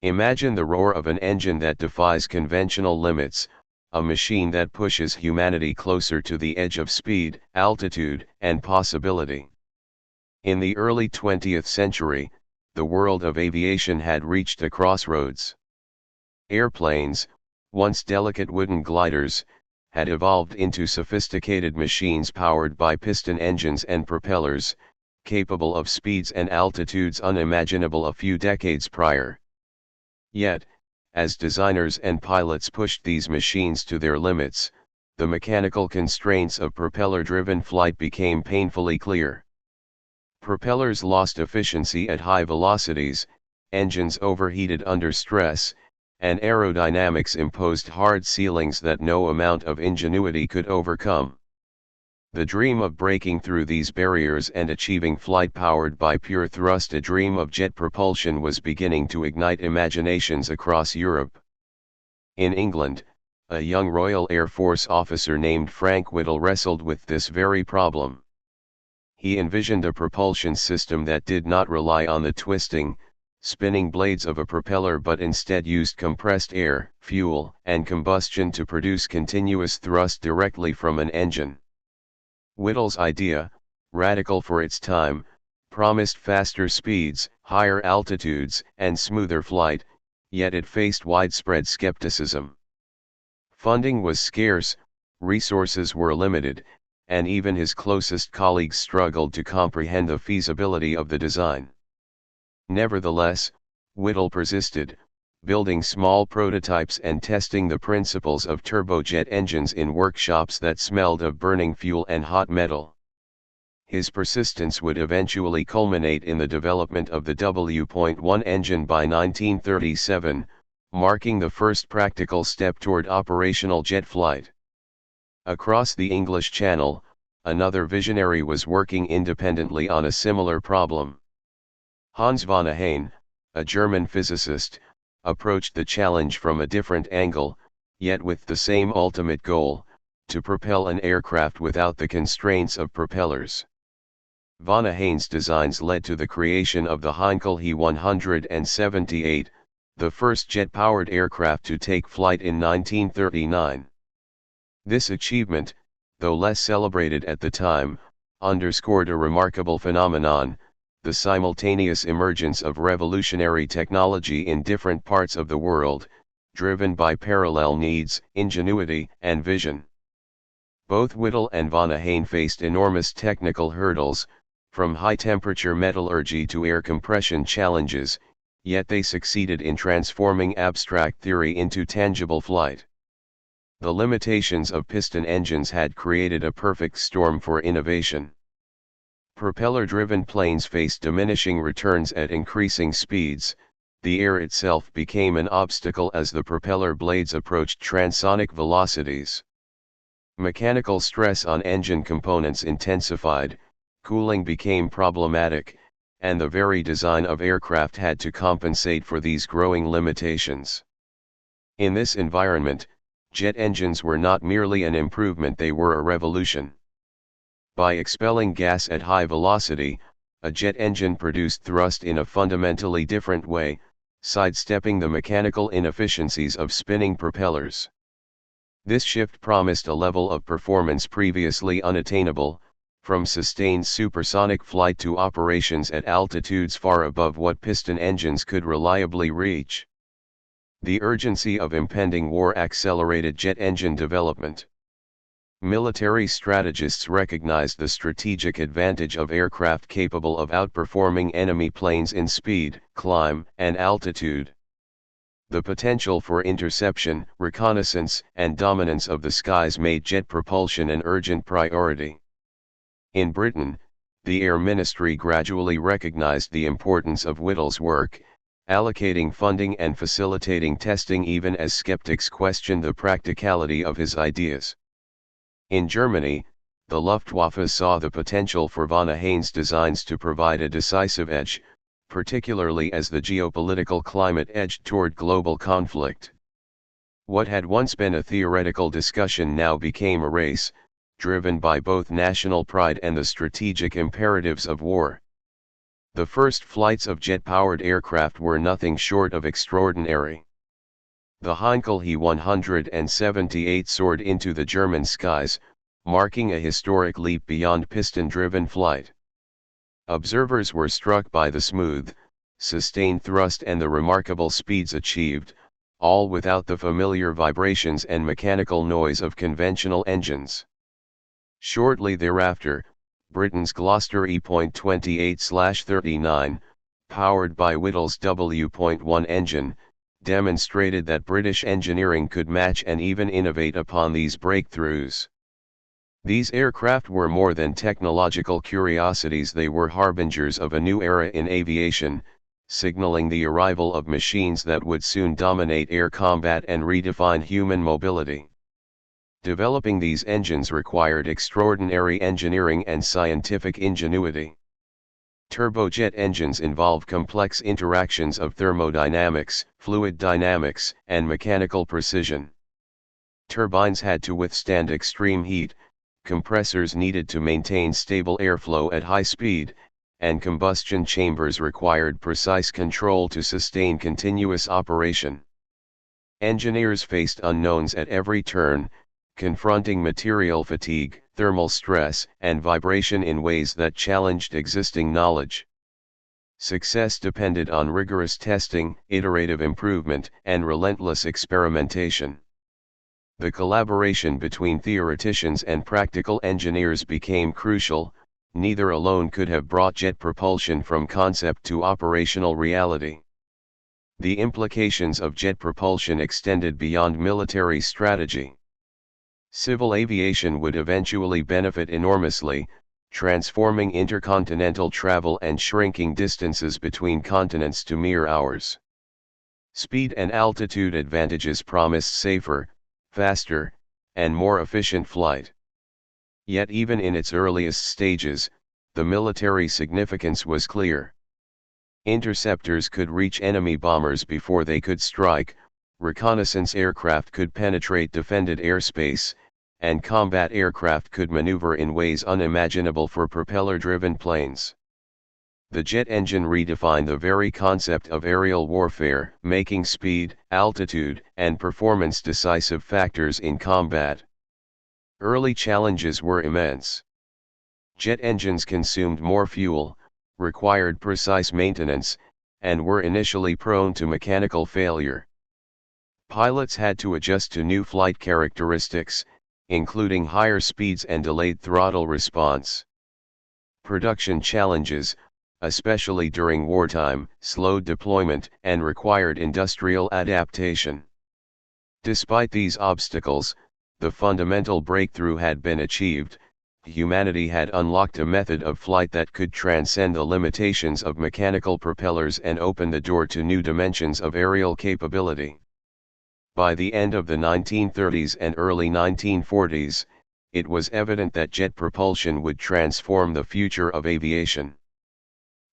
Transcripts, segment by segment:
Imagine the roar of an engine that defies conventional limits, a machine that pushes humanity closer to the edge of speed, altitude, and possibility. In the early 20th century, the world of aviation had reached a crossroads. Airplanes, once delicate wooden gliders, had evolved into sophisticated machines powered by piston engines and propellers, capable of speeds and altitudes unimaginable a few decades prior. Yet, as designers and pilots pushed these machines to their limits, the mechanical constraints of propeller-driven flight became painfully clear. Propellers lost efficiency at high velocities, engines overheated under stress, and aerodynamics imposed hard ceilings that no amount of ingenuity could overcome. The dream of breaking through these barriers and achieving flight powered by pure thrust, a dream of jet propulsion, was beginning to ignite imaginations across Europe. In England, a young Royal Air Force officer named Frank Whittle wrestled with this very problem. He envisioned a propulsion system that did not rely on the twisting, spinning blades of a propeller but instead used compressed air, fuel, and combustion to produce continuous thrust directly from an engine. Whittle's idea, radical for its time, promised faster speeds, higher altitudes, and smoother flight, yet it faced widespread skepticism. Funding was scarce, resources were limited, and even his closest colleagues struggled to comprehend the feasibility of the design. Nevertheless, Whittle persisted, building small prototypes and testing the principles of turbojet engines in workshops that smelled of burning fuel and hot metal. His persistence would eventually culminate in the development of the W.1 engine by 1937, marking the first practical step toward operational jet flight. Across the English Channel, another visionary was working independently on a similar problem. Hans von Ahn, a German physicist, approached the challenge from a different angle, yet with the same ultimate goal: to propel an aircraft without the constraints of propellers. Von Ahn's designs led to the creation of the Heinkel He-178, the first jet-powered aircraft to take flight in 1939. This achievement, though less celebrated at the time, underscored a remarkable phenomenon: the simultaneous emergence of revolutionary technology in different parts of the world, driven by parallel needs, ingenuity, and vision. Both Whittle and von Ahn faced enormous technical hurdles, from high-temperature metallurgy to air compression challenges, yet they succeeded in transforming abstract theory into tangible flight. The limitations of piston engines had created a perfect storm for innovation. Propeller-driven planes faced diminishing returns at increasing speeds. The air itself became an obstacle as the propeller blades approached transonic velocities. Mechanical stress on engine components intensified, cooling became problematic, and the very design of aircraft had to compensate for these growing limitations. In this environment, jet engines were not merely an improvement, they were a revolution. By expelling gas at high velocity, a jet engine produced thrust in a fundamentally different way, sidestepping the mechanical inefficiencies of spinning propellers. This shift promised a level of performance previously unattainable, from sustained supersonic flight to operations at altitudes far above what piston engines could reliably reach. The urgency of impending war accelerated jet engine development. Military strategists recognized the strategic advantage of aircraft capable of outperforming enemy planes in speed, climb, and altitude. The potential for interception, reconnaissance, and dominance of the skies made jet propulsion an urgent priority. In Britain, the Air Ministry gradually recognized the importance of Whittle's work, allocating funding and facilitating testing even as skeptics questioned the practicality of his ideas. In Germany, the Luftwaffe saw the potential for von Ahn's designs to provide a decisive edge, particularly as the geopolitical climate edged toward global conflict. What had once been a theoretical discussion now became a race, driven by both national pride and the strategic imperatives of war. The first flights of jet-powered aircraft were nothing short of extraordinary. The Heinkel He-178 soared into the German skies, marking a historic leap beyond piston-driven flight. Observers were struck by the smooth, sustained thrust and the remarkable speeds achieved, all without the familiar vibrations and mechanical noise of conventional engines. Shortly thereafter, Britain's Gloucester E.28/39, powered by Whittle's W.1 engine, demonstrated that British engineering could match and even innovate upon these breakthroughs. These aircraft were more than technological curiosities, they were harbingers of a new era in aviation, signaling the arrival of machines that would soon dominate air combat and redefine human mobility. Developing these engines required extraordinary engineering and scientific ingenuity. Turbojet engines involve complex interactions of thermodynamics, fluid dynamics, and mechanical precision. Turbines had to withstand extreme heat, compressors needed to maintain stable airflow at high speed, and combustion chambers required precise control to sustain continuous operation. Engineers faced unknowns at every turn, confronting material fatigue, thermal stress, and vibration in ways that challenged existing knowledge. Success depended on rigorous testing, iterative improvement, and relentless experimentation. The collaboration between theoreticians and practical engineers became crucial. Neither alone could have brought jet propulsion from concept to operational reality. The implications of jet propulsion extended beyond military strategy. Civil aviation would eventually benefit enormously, transforming intercontinental travel and shrinking distances between continents to mere hours. Speed and altitude advantages promised safer, faster, and more efficient flight. Yet even in its earliest stages, the military significance was clear. Interceptors could reach enemy bombers before they could strike, reconnaissance aircraft could penetrate defended airspace, and combat aircraft could maneuver in ways unimaginable for propeller-driven planes. The jet engine redefined the very concept of aerial warfare, making speed, altitude, and performance decisive factors in combat. Early challenges were immense. Jet engines consumed more fuel, required precise maintenance, and were initially prone to mechanical failure. Pilots had to adjust to new flight characteristics, including higher speeds and delayed throttle response. Production challenges, especially during wartime, slowed deployment and required industrial adaptation. Despite these obstacles, the fundamental breakthrough had been achieved. Humanity had unlocked a method of flight that could transcend the limitations of mechanical propellers and open the door to new dimensions of aerial capability. By the end of the 1930s and early 1940s, it was evident that jet propulsion would transform the future of aviation.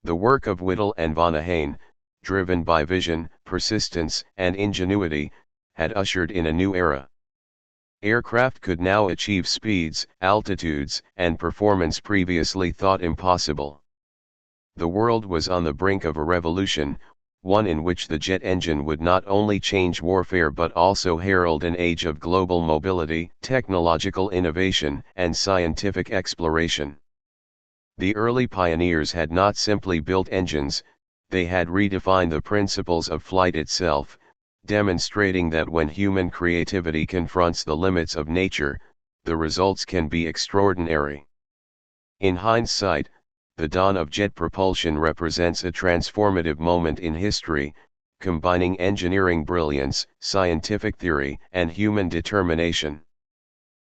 The work of Whittle and von Ahane, driven by vision, persistence, and ingenuity, had ushered in a new era. Aircraft could now achieve speeds, altitudes, and performance previously thought impossible. The world was on the brink of a revolution, one in which the jet engine would not only change warfare but also herald an age of global mobility, technological innovation, and scientific exploration. The early pioneers had not simply built engines, they had redefined the principles of flight itself, demonstrating that when human creativity confronts the limits of nature, the results can be extraordinary. In hindsight, the dawn of jet propulsion represents a transformative moment in history, combining engineering brilliance, scientific theory, and human determination.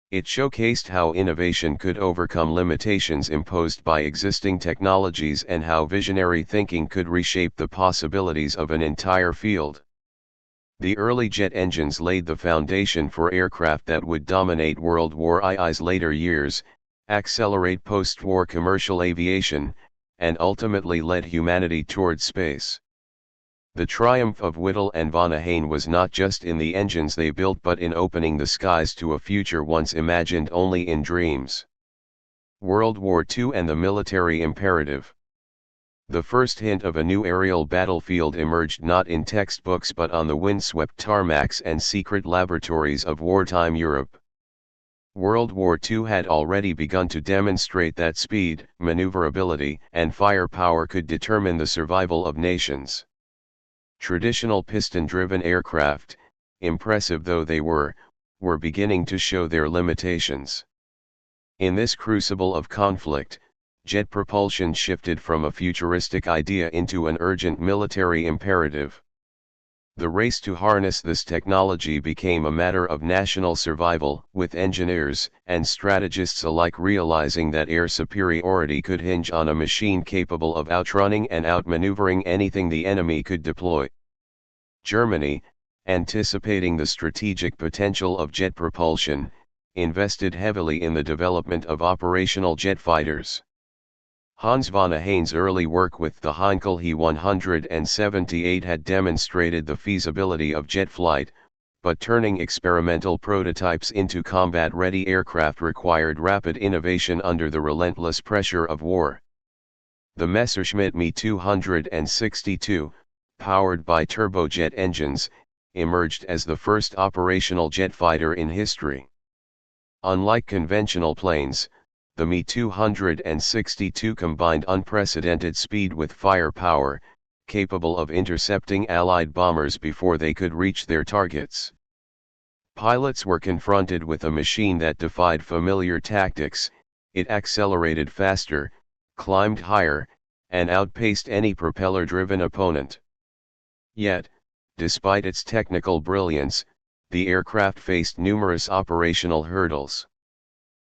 It showcased how innovation could overcome limitations imposed by existing technologies and how visionary thinking could reshape the possibilities of an entire field. The early jet engines laid the foundation for aircraft that would dominate World War I's later years, accelerate post-war commercial aviation, and ultimately led humanity toward space. The triumph of Whittle and von Ahane was not just in the engines they built but in opening the skies to a future once imagined only in dreams. World War II and the military imperative. The first hint of a new aerial battlefield emerged not in textbooks but on the windswept tarmacs and secret laboratories of wartime Europe. World War II had already begun to demonstrate that speed, maneuverability, and firepower could determine the survival of nations. Traditional piston-driven aircraft, impressive though they were beginning to show their limitations. In this crucible of conflict, jet propulsion shifted from a futuristic idea into an urgent military imperative. The race to harness this technology became a matter of national survival, with engineers and strategists alike realizing that air superiority could hinge on a machine capable of outrunning and outmaneuvering anything the enemy could deploy. Germany, anticipating the strategic potential of jet propulsion, invested heavily in the development of operational jet fighters. Hans von Ahne's early work with the Heinkel He-178 had demonstrated the feasibility of jet flight, but turning experimental prototypes into combat-ready aircraft required rapid innovation under the relentless pressure of war. The Messerschmitt Me-262, powered by turbojet engines, emerged as the first operational jet fighter in history. Unlike conventional planes, the Me-262 combined unprecedented speed with firepower, capable of intercepting Allied bombers before they could reach their targets. Pilots were confronted with a machine that defied familiar tactics. It accelerated faster, climbed higher, and outpaced any propeller-driven opponent. Yet, despite its technical brilliance, the aircraft faced numerous operational hurdles.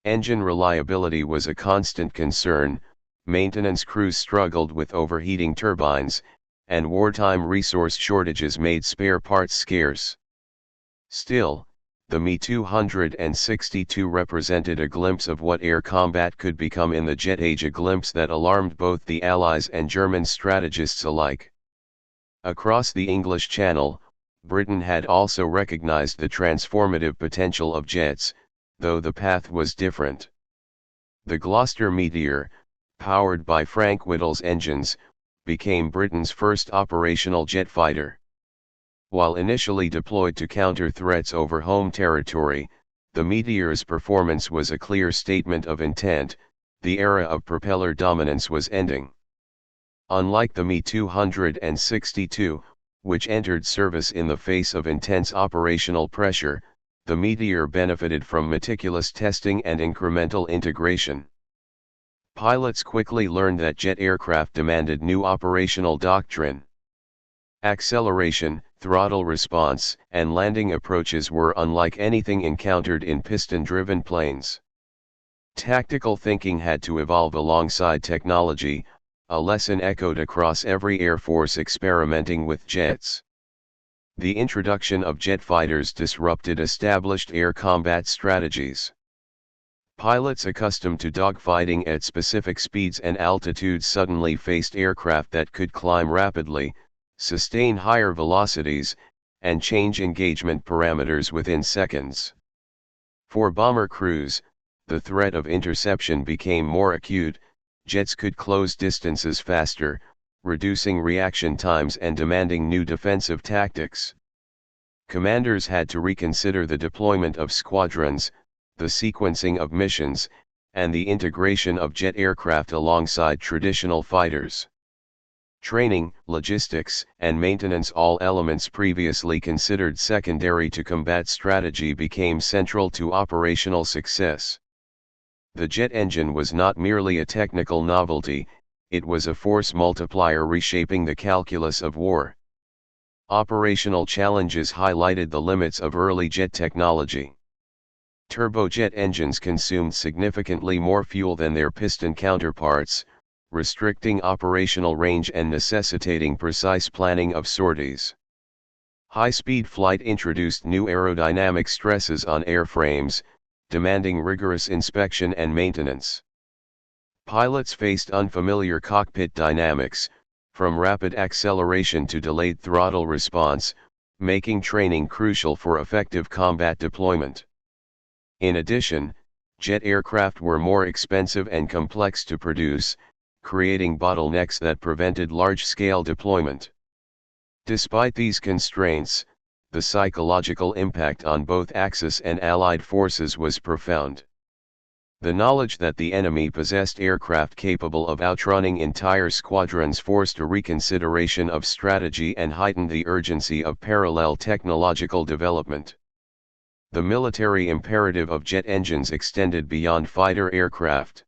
Engine reliability was a constant concern, maintenance crews struggled with overheating turbines, and wartime resource shortages made spare parts scarce. Still, the Me-262 represented a glimpse of what air combat could become in the jet age, a glimpse that alarmed both the Allies and German strategists alike. Across the English Channel, Britain had also recognized the transformative potential of jets, though the path was different. The Gloucester Meteor, powered by Frank Whittle's engines, became Britain's first operational jet fighter. While initially deployed to counter threats over home territory, the Meteor's performance was a clear statement of intent. The era of propeller dominance was ending. Unlike the Me-262, which entered service in the face of intense operational pressure, the Meteor benefited from meticulous testing and incremental integration. Pilots quickly learned that jet aircraft demanded new operational doctrine. Acceleration, throttle response, and landing approaches were unlike anything encountered in piston-driven planes. Tactical thinking had to evolve alongside technology, a lesson echoed across every air force experimenting with jets. The introduction of jet fighters disrupted established air combat strategies. Pilots accustomed to dogfighting at specific speeds and altitudes suddenly faced aircraft that could climb rapidly, sustain higher velocities, and change engagement parameters within seconds. For bomber crews, the threat of interception became more acute. Jets could close distances faster, reducing reaction times and demanding new defensive tactics. Commanders had to reconsider the deployment of squadrons, the sequencing of missions, and the integration of jet aircraft alongside traditional fighters. Training, logistics, and maintenance, all elements previously considered secondary to combat strategy, became central to operational success. The jet engine was not merely a technical novelty, it was a force multiplier reshaping the calculus of war. Operational challenges highlighted the limits of early jet technology. Turbojet engines consumed significantly more fuel than their piston counterparts, restricting operational range and necessitating precise planning of sorties. High-speed flight introduced new aerodynamic stresses on airframes, demanding rigorous inspection and maintenance. Pilots faced unfamiliar cockpit dynamics, from rapid acceleration to delayed throttle response, making training crucial for effective combat deployment. In addition, jet aircraft were more expensive and complex to produce, creating bottlenecks that prevented large-scale deployment. Despite these constraints, the psychological impact on both Axis and Allied forces was profound. The knowledge that the enemy possessed aircraft capable of outrunning entire squadrons forced a reconsideration of strategy and heightened the urgency of parallel technological development. The military imperative of jet engines extended beyond fighter aircraft.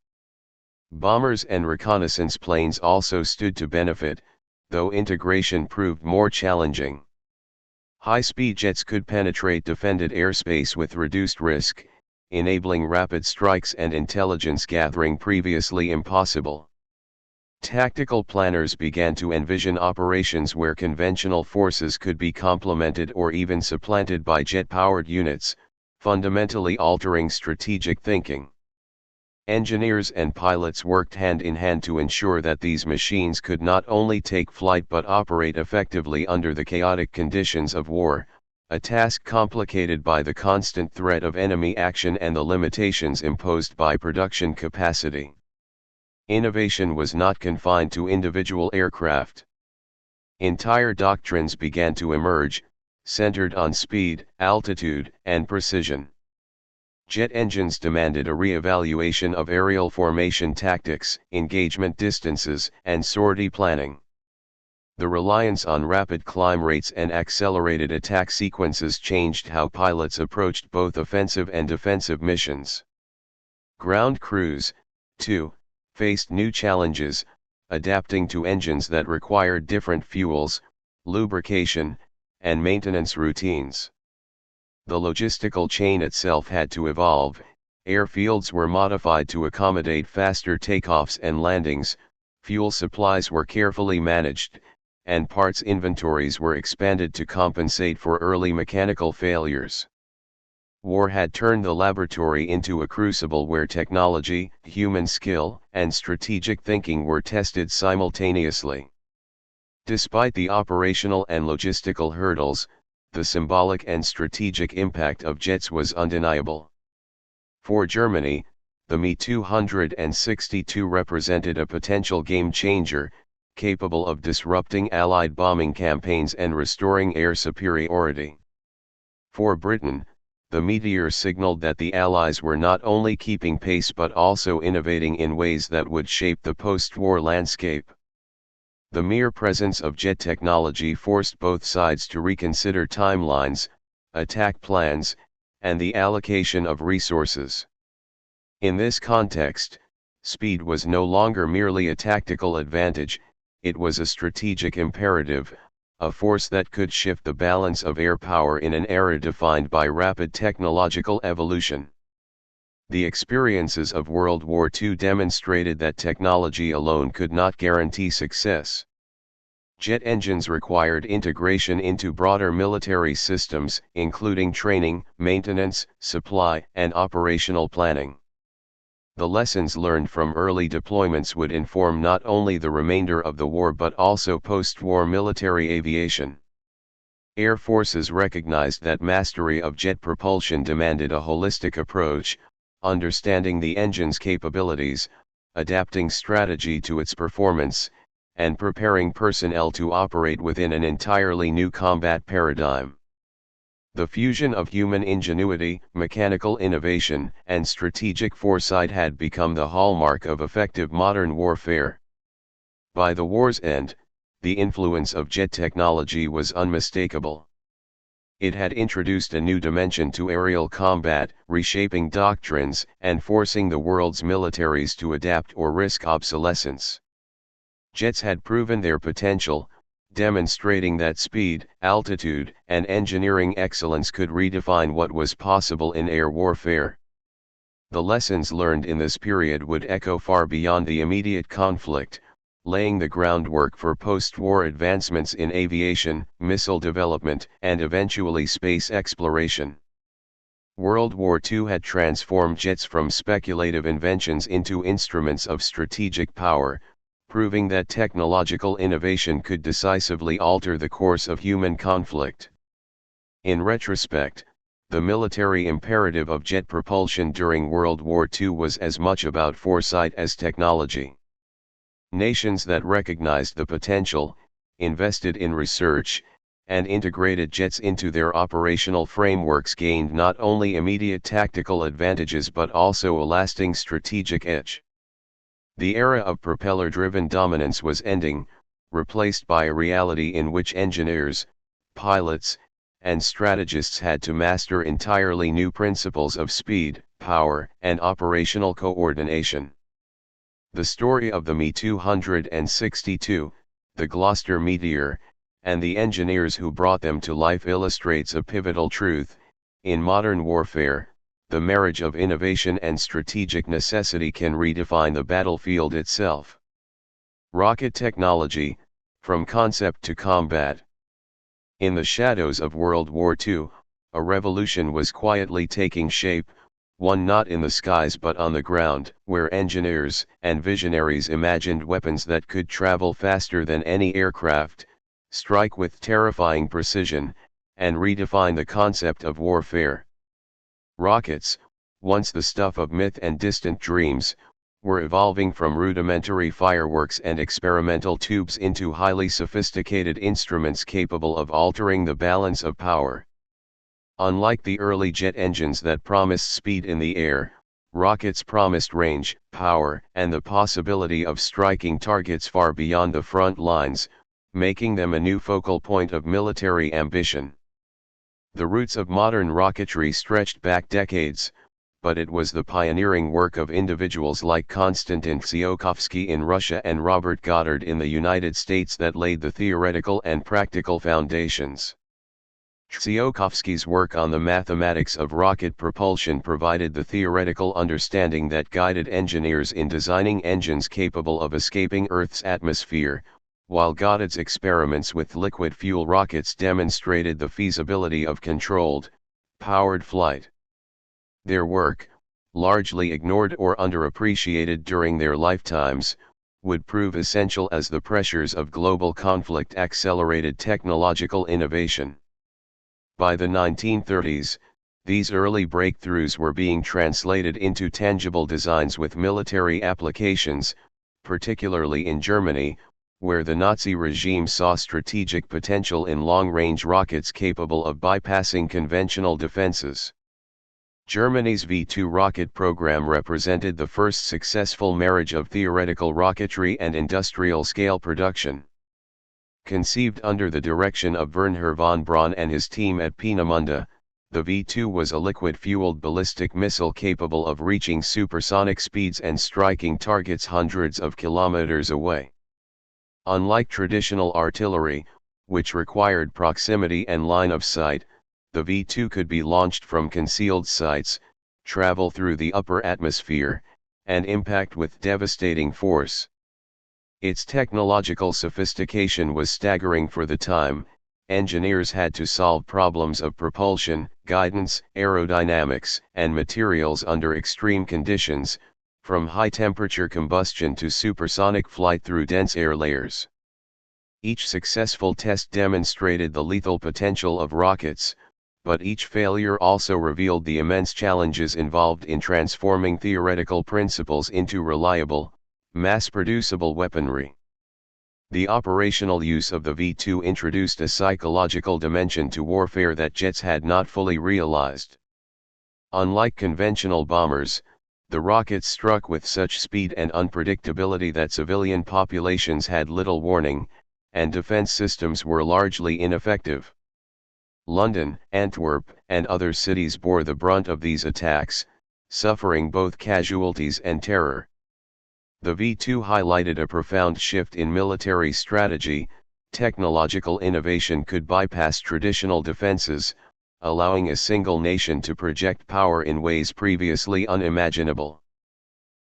Bombers and reconnaissance planes also stood to benefit, though integration proved more challenging. High-speed jets could penetrate defended airspace with reduced risk, enabling rapid strikes and intelligence gathering previously impossible. Tactical planners began to envision operations where conventional forces could be complemented or even supplanted by jet-powered units, fundamentally altering strategic thinking. Engineers and pilots worked hand in hand to ensure that these machines could not only take flight but operate effectively under the chaotic conditions of war, a task complicated by the constant threat of enemy action and the limitations imposed by production capacity. Innovation was not confined to individual aircraft. Entire doctrines began to emerge, centered on speed, altitude, and precision. Jet engines demanded a re-evaluation of aerial formation tactics, engagement distances, and sortie planning. The reliance on rapid climb rates and accelerated attack sequences changed how pilots approached both offensive and defensive missions. Ground crews, too, faced new challenges, adapting to engines that required different fuels, lubrication, and maintenance routines. The logistical chain itself had to evolve. Airfields were modified to accommodate faster takeoffs and landings, fuel supplies were carefully managed, and parts inventories were expanded to compensate for early mechanical failures. War had turned the laboratory into a crucible where technology, human skill, and strategic thinking were tested simultaneously. Despite the operational and logistical hurdles, the symbolic and strategic impact of jets was undeniable. For Germany, the Me-262 represented a potential game-changer, capable of disrupting Allied bombing campaigns and restoring air superiority. For Britain, the Meteor signaled that the Allies were not only keeping pace but also innovating in ways that would shape the post-war landscape. The mere presence of jet technology forced both sides to reconsider timelines, attack plans, and the allocation of resources. In this context, speed was no longer merely a tactical advantage, it was a strategic imperative, a force that could shift the balance of air power in an era defined by rapid technological evolution. The experiences of World War II demonstrated that technology alone could not guarantee success. Jet engines required integration into broader military systems, including training, maintenance, supply, and operational planning. The lessons learned from early deployments would inform not only the remainder of the war but also post-war military aviation. Air forces recognized that mastery of jet propulsion demanded a holistic approach, understanding the engine's capabilities, adapting strategy to its performance, and preparing personnel to operate within an entirely new combat paradigm. The fusion of human ingenuity, mechanical innovation, and strategic foresight had become the hallmark of effective modern warfare. By the war's end, the influence of jet technology was unmistakable. It had introduced a new dimension to aerial combat, reshaping doctrines and forcing the world's militaries to adapt or risk obsolescence. Jets had proven their potential, demonstrating that speed, altitude, and engineering excellence could redefine what was possible in air warfare. The lessons learned in this period would echo far beyond the immediate conflict, laying the groundwork for post-war advancements in aviation, missile development, and eventually space exploration. World War II had transformed jets from speculative inventions into instruments of strategic power, proving that technological innovation could decisively alter the course of human conflict. In retrospect, the military imperative of jet propulsion during World War II was as much about foresight as technology. Nations that recognized the potential, invested in research, and integrated jets into their operational frameworks gained not only immediate tactical advantages but also a lasting strategic edge. The era of propeller-driven dominance was ending, replaced by a reality in which engineers, pilots, and strategists had to master entirely new principles of speed, power, and operational coordination. The story of the Me-262, the Gloucester Meteor, and the engineers who brought them to life illustrates a pivotal truth: in modern warfare, the marriage of innovation and strategic necessity can redefine the battlefield itself. Rocket technology, from concept to combat. In the shadows of World War II, a revolution was quietly taking shape, one not in the skies but on the ground, where engineers and visionaries imagined weapons that could travel faster than any aircraft, strike with terrifying precision, and redefine the concept of warfare. Rockets, once the stuff of myth and distant dreams, were evolving from rudimentary fireworks and experimental tubes into highly sophisticated instruments capable of altering the balance of power. Unlike the early jet engines that promised speed in the air, rockets promised range, power, and the possibility of striking targets far beyond the front lines, making them a new focal point of military ambition. The roots of modern rocketry stretched back decades, but it was the pioneering work of individuals like Konstantin Tsiolkovsky in Russia and Robert Goddard in the United States that laid the theoretical and practical foundations. Tsiolkovsky's work on the mathematics of rocket propulsion provided the theoretical understanding that guided engineers in designing engines capable of escaping Earth's atmosphere, while Goddard's experiments with liquid fuel rockets demonstrated the feasibility of controlled, powered flight. Their work, largely ignored or underappreciated during their lifetimes, would prove essential as the pressures of global conflict accelerated technological innovation. By the 1930s, these early breakthroughs were being translated into tangible designs with military applications, particularly in Germany, where the Nazi regime saw strategic potential in long-range rockets capable of bypassing conventional defenses. Germany's V-2 rocket program represented the first successful marriage of theoretical rocketry and industrial-scale production. Conceived under the direction of Wernher von Braun and his team at Peenemünde, the V-2 was a liquid-fueled ballistic missile capable of reaching supersonic speeds and striking targets hundreds of kilometers away. Unlike traditional artillery, which required proximity and line of sight, the V-2 could be launched from concealed sites, travel through the upper atmosphere, and impact with devastating force. Its technological sophistication was staggering for the time. Engineers had to solve problems of propulsion, guidance, aerodynamics, and materials under extreme conditions, from high-temperature combustion to supersonic flight through dense air layers. Each successful test demonstrated the lethal potential of rockets, but each failure also revealed the immense challenges involved in transforming theoretical principles into reliable, mass-producible weaponry. The operational use of the V-2 introduced a psychological dimension to warfare that jets had not fully realized. Unlike conventional bombers, the rockets struck with such speed and unpredictability that civilian populations had little warning, and defense systems were largely ineffective. London, Antwerp, and other cities bore the brunt of these attacks, suffering both casualties and terror. The V-2 highlighted a profound shift in military strategy. Technological innovation could bypass traditional defenses, allowing a single nation to project power in ways previously unimaginable.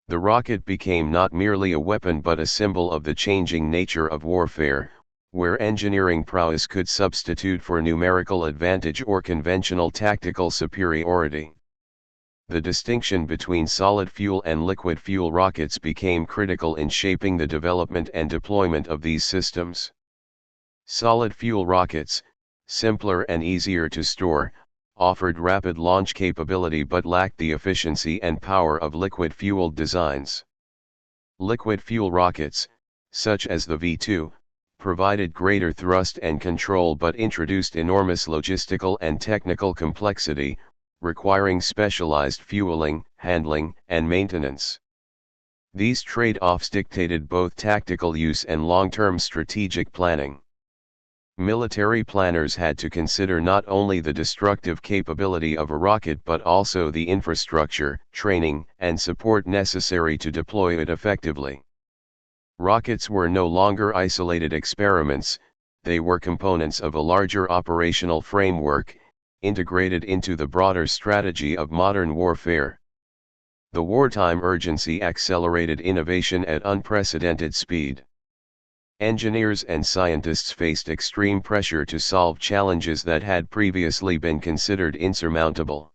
The rocket became not merely a weapon but a symbol of the changing nature of warfare, where engineering prowess could substitute for numerical advantage or conventional tactical superiority. The distinction between solid fuel and liquid fuel rockets became critical in shaping the development and deployment of these systems. Solid fuel rockets, simpler and easier to store, offered rapid launch capability but lacked the efficiency and power of liquid-fueled designs. Liquid fuel rockets, such as the V2, provided greater thrust and control but introduced enormous logistical and technical complexity, requiring specialized fueling, handling, and maintenance. These trade-offs dictated both tactical use and long-term strategic planning. Military planners had to consider not only the destructive capability of a rocket but also the infrastructure, training, and support necessary to deploy it effectively. Rockets were no longer isolated experiments, they were components of a larger operational framework, integrated into the broader strategy of modern warfare. The wartime urgency accelerated innovation at unprecedented speed. Engineers and scientists faced extreme pressure to solve challenges that had previously been considered insurmountable.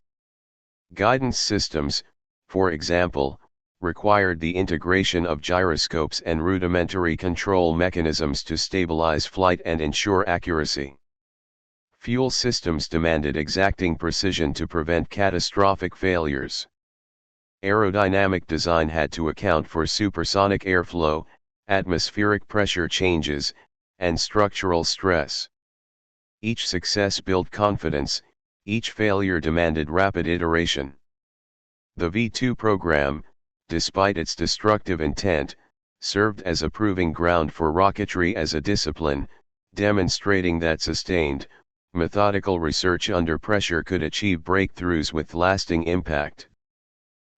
Guidance systems, for example, required the integration of gyroscopes and rudimentary control mechanisms to stabilize flight and ensure accuracy. Fuel systems demanded exacting precision to prevent catastrophic failures. Aerodynamic design had to account for supersonic airflow, atmospheric pressure changes, and structural stress. Each success built confidence, each failure demanded rapid iteration. The V2 program, despite its destructive intent, served as a proving ground for rocketry as a discipline, demonstrating that sustained, methodical research under pressure could achieve breakthroughs with lasting impact.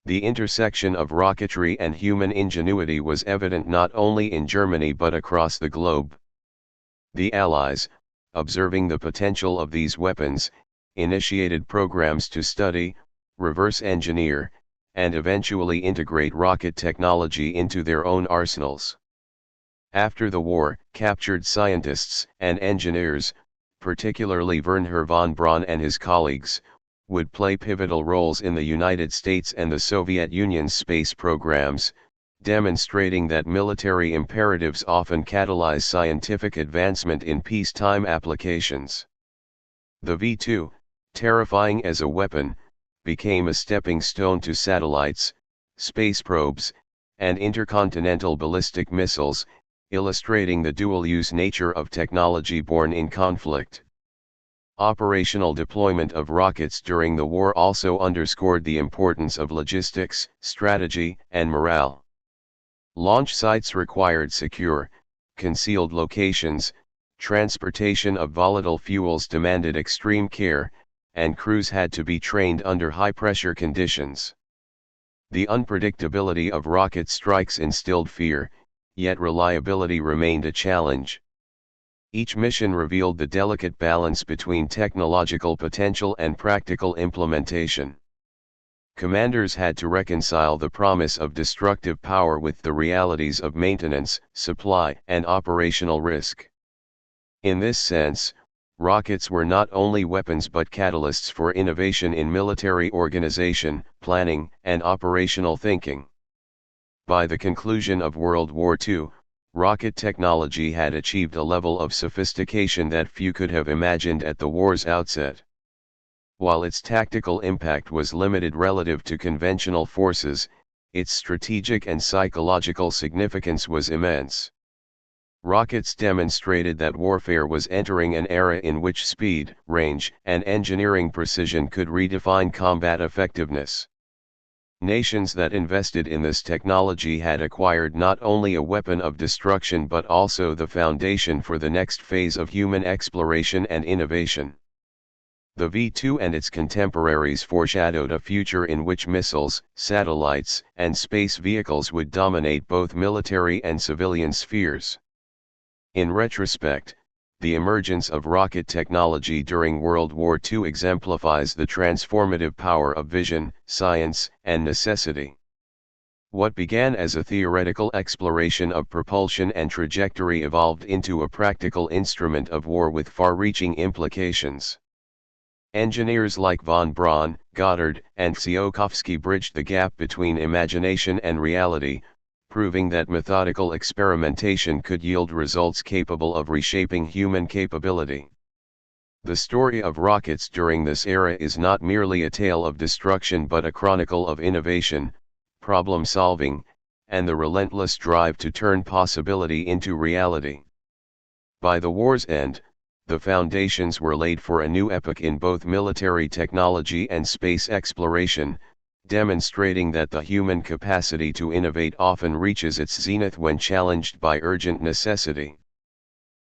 The intersection of rocketry and human ingenuity was evident not only in Germany but across the globe. The Allies, observing the potential of these weapons, initiated programs to study, reverse engineer, and eventually integrate rocket technology into their own arsenals. After the war, captured scientists and engineers, particularly Wernher von Braun and his colleagues, would play pivotal roles in the United States and the Soviet Union's space programs, demonstrating that military imperatives often catalyze scientific advancement in peacetime applications. The V2, terrifying as a weapon, became a stepping stone to satellites, space probes, and intercontinental ballistic missiles, illustrating the dual-use nature of technology born in conflict. Operational deployment of rockets during the war also underscored the importance of logistics, strategy, and morale. Launch sites required secure, concealed locations, transportation of volatile fuels demanded extreme care, and crews had to be trained under high-pressure conditions. The unpredictability of rocket strikes instilled fear, yet reliability remained a challenge. Each mission revealed the delicate balance between technological potential and practical implementation. Commanders had to reconcile the promise of destructive power with the realities of maintenance, supply, and operational risk. In this sense, rockets were not only weapons but catalysts for innovation in military organization, planning, and operational thinking. By the conclusion of World War II, rocket technology had achieved a level of sophistication that few could have imagined at the war's outset. While its tactical impact was limited relative to conventional forces, its strategic and psychological significance was immense. Rockets demonstrated that warfare was entering an era in which speed, range, and engineering precision could redefine combat effectiveness. Nations that invested in this technology had acquired not only a weapon of destruction but also the foundation for the next phase of human exploration and innovation. The V2 and its contemporaries foreshadowed a future in which missiles, satellites, and space vehicles would dominate both military and civilian spheres. In retrospect, the emergence of rocket technology during World War II exemplifies the transformative power of vision, science, and necessity. What began as a theoretical exploration of propulsion and trajectory evolved into a practical instrument of war with far-reaching implications. Engineers like von Braun, Goddard, and Tsiolkovsky bridged the gap between imagination and reality, proving that methodical experimentation could yield results capable of reshaping human capability. The story of rockets during this era is not merely a tale of destruction but a chronicle of innovation, problem-solving, and the relentless drive to turn possibility into reality. By the war's end, the foundations were laid for a new epoch in both military technology and space exploration, demonstrating that the human capacity to innovate often reaches its zenith when challenged by urgent necessity.